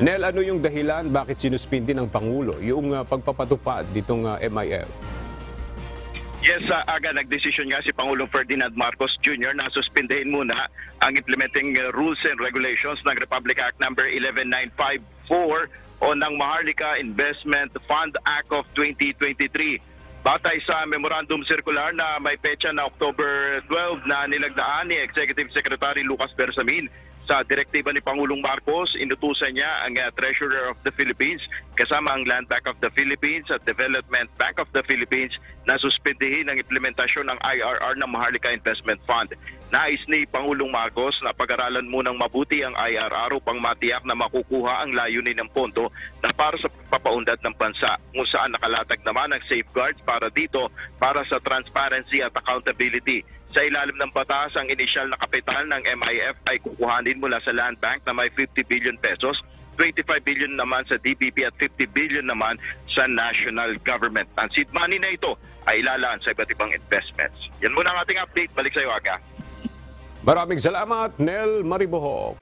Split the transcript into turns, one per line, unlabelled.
Nel, ano yung dahilan bakit sinuspindi ng Pangulo yung pagpapatupad ditong MIF?
Yes, aga nagdesisyon nga si Pangulong Ferdinand Marcos Jr. na suspindehin muna ang implementing rules and regulations ng Republic Act number 11954 o ng Maharlika Investment Fund Act of 2023. Batay sa memorandum circular na may petsa na October 12 na nilagdaan ni Executive Secretary Lucas Bersamin sa direktiba ni Pangulong Marcos, inutusan niya ang Treasurer of the Philippines kasama ang Land Bank of the Philippines at Development Bank of the Philippines na suspindihin ang implementasyon ng IRR ng Maharlika Investment Fund. Nais ni Pangulong Marcos na pag-aralan munang mabuti ang IRR upang matiyak na makukuha ang layunin ng pondo na para sa pagpapaunlad ng bansa, kung saan nakalatag naman ang safeguards para dito para sa transparency at accountability. Sa ilalim ng batas, ang inisyal na kapital ng MIF ay kukuhanin mula sa Land Bank na may 50 billion pesos, 25 billion naman sa DBP at 50 billion naman sa national government. Ang seed money na ito ay ilalaan sa iba't ibang investments. Yan muna ang ating update. Balik sa iyo, Aga.
Maraming salamat, Nel Maribohok.